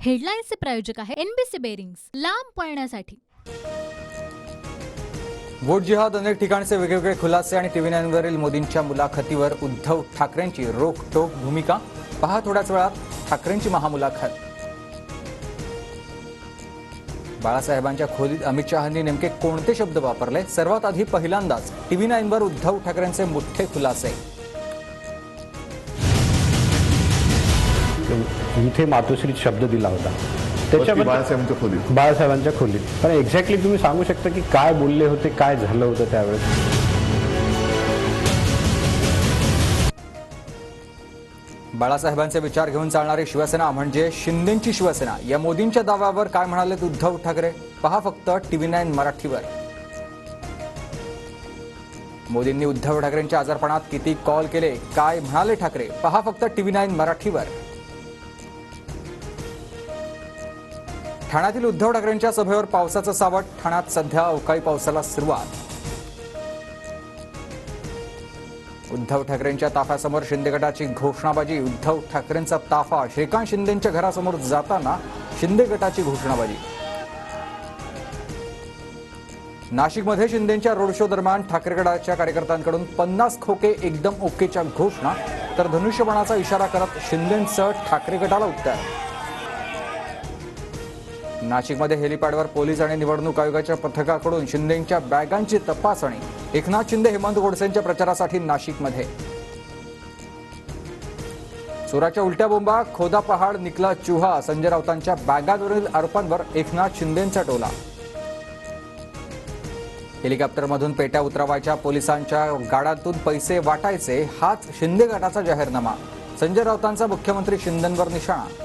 हेडलाईन्सचे प्रायोजक आहे NBC bearings, लांब पळण्यासाठी। वोट जिहाद, अनेक ठिकाणचे वेगवेगळे खुलासे आणि टीव्ही 9 वरील मोदींच्या मुलाखतीवर उद्धव ठाकरेंची रोखटोक भूमिका। पहा थोड्याच वेळात ठाकरेंची महामुलाखत। बाळासाहेबांच्या खोलीत अमित शहांनी नेमके कोणते शब्द वापरले? सर्वात आधी पहिल्यांदाच टीव्ही 9 वर उद्धव ठाकरेंचे मोठे खुलासे। इथे मातोश्री शब्द दिला होता त्याच्याबद्दल बाळासाहेबांच्या खोलीत, पण एक्झॅक्टली तुम्ही सांगू शकता की काय बोलले होते, काय झालं होतं त्यावेळेस? बाळासाहेबांचे विचार घेऊन चालणारी शिवसेना म्हणजे शिंदेंची शिवसेना या मोदींच्या दाव्यावर काय म्हणालेत उद्धव ठाकरे? पहा फक्त टीव्ही 9 मराठीवर। मोदींनी उद्धव ठाकरेंच्या आजारपणात किती कॉल केले, काय म्हणाले ठाकरे? पहा फक्त टीव्ही 9 मराठीवर। ठाण्यातील उद्धव ठाकरेंच्या सभेवर पावसाचं सावट, ठाण्यात सध्या अवकाळी पावसाला सुरुवात। उद्धव ठाकरेंच्या ताफ्यासमोर शिंदे गटाची घोषणाबाजी, उद्धव ठाकरेंचा ताफा श्रीकांत शिंदेंच्या घरासमोर जाताना शिंदे गटाची घोषणाबाजी। नाशिकमध्ये शिंदेंच्या रोड शो दरम्यान ठाकरे गटाच्या कार्यकर्त्यांकडून 50 खोके एकदम ओकेच्या घोषणा, तर धनुष्यबाणाचा इशारा करत शिंदेंचं ठाकरे गटाला उत्तर। नाशिकमध्ये हेलिपॅडवर पोलीस आणि निवडणूक आयोगाच्या पथकाकडून शिंदेंच्या बॅगांची तपासणी। एकनाथ शिंदे हेमंत गोडसेंच्या प्रचारासाठी नाशिकमध्ये। चोराच्या उलट्या बोंबा, खोदा पहाड निकला चुहा, संजय राऊतांच्या बॅगांवरील आरोपांवर एकनाथ शिंदेंचा टोला। हेलिकॉप्टरमधून पेट्या उतरवायच्या, पोलिसांच्या गाड्यातून पैसे वाटायचे, हाच शिंदे गटाचा जाहीरनामा। संजय राऊतांचा मुख्यमंत्री शिंदेंवर निशाणा।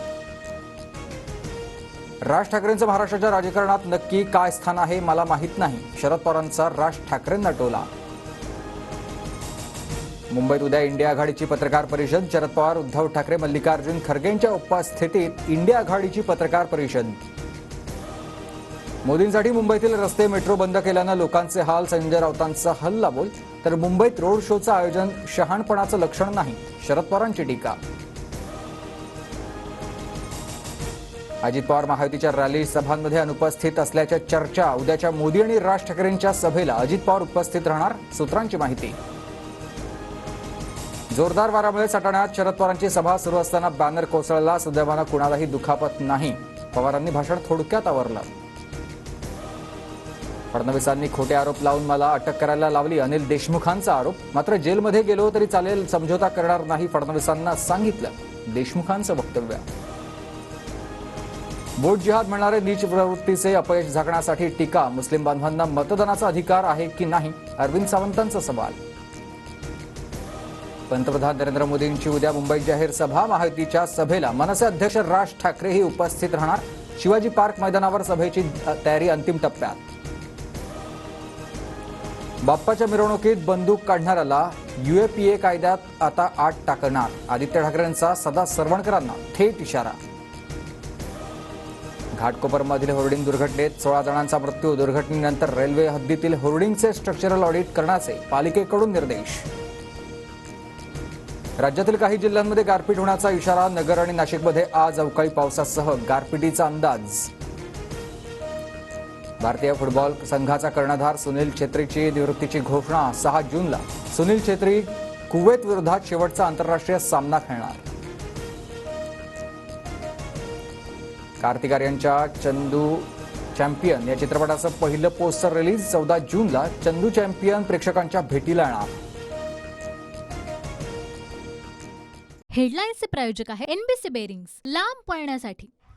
राज ठाकरेंचं महाराष्ट्राच्या राजकारणात नक्की काय स्थान आहे मला माहीत नाही, शरद पवारांचा राज ठाकरेंना टोला। मुंबईत उद्या इंडिया आघाडीची पत्रकार परिषद, शरद पवार, उद्धव ठाकरे, मल्लिकार्जुन खरगेंच्या उपस्थितीत इंडिया आघाडीची पत्रकार परिषद। मोदींसाठी मुंबईतील रस्ते मेट्रो बंद केल्यानं लोकांचे हाल, संजय राऊतांचा हल्लाबोल, तर मुंबईत रोड शोचं आयोजन शहाणपणाचं लक्षण नाही, शरद पवारांची टीका। अजित पवार महायुतीच्या रॅली सभांमध्ये अनुपस्थित असल्याच्या चर्चा, उद्याच्या मोदी आणि राज ठाकरेंच्या सभेला अजित पवार उपस्थित राहणार, सूत्रांची माहिती। जोरदार वाऱ्यामुळे सटाण्यात शरद पवारांची सभा सुरू असताना बॅनर कोसळला, सुदैवानं कुणालाही दुखापत नाही, पवारांनी भाषण थोडक्यात आवरलं। फडणवीसांनी खोटे आरोप लावून मला अटक करायला लावली, अनिल देशमुखांचा आरोप। मात्र जेलमध्ये गेलो तरी चालेल, समझोता करणार नाही, फडणवीसांना सांगितलं, देशमुखांचं वक्तव्य। वोट जिहाद म्हणणारे नीच प्रवृत्तीचे अपयश झाकण्यासाठी टीका, मुस्लिम बांधवांना मतदानाचा अधिकार आहे की नाही, अरविंद सावंतांचा सवाल। पंतप्रधान नरेंद्र मोदींची उद्या मुंबईत जाहीर सभा, महायुतीच्या सभेला मनसे अध्यक्ष राज ठाकरेही उपस्थित राहणार, शिवाजी पार्क मैदानावर सभेची तयारी अंतिम टप्प्यात। बाप्पाच्या मिरवणुकीत बंदूक काढणाऱ्याला UAPA कायद्यात आता 8 टाकणार, आदित्य ठाकरेंचा सदा सरवणकरांना थेट इशारा। घाटकोपरमधील होर्डिंग दुर्घटनेत 16 जणांचा मृत्यू, दुर्घटनेनंतर रेल्वे हद्दीतील होर्डिंगचे स्ट्रक्चरल ऑडिट करण्याचे पालिकेकडून निर्देश। राज्यातील काही जिल्ह्यांमध्ये गारपीट होण्याचा इशारा, नगर आणि नाशिकमध्ये आज अवकाळी पावसासह गारपिटीचा अंदाज। भारतीय फुटबॉल संघाचा कर्णधार सुनील छेत्रीची निवृत्तीची घोषणा, 6 जूनला सुनील छेत्री कुवेत विरोधात शेवटचा आंतरराष्ट्रीय सामना खेळणार। कार्तिक आर्यनच्या चंदू चॅम्पियन या चित्रपटाचं पहिलं पोस्टर रिलीज, 14 जूनला चंदू चॅम्पियन प्रेक्षकांच्या भेटीला येणार। हेडलाईन्सचे प्रायोजक आहे एनबीसी बेरिंग्स, लांब पळण्यासाठी।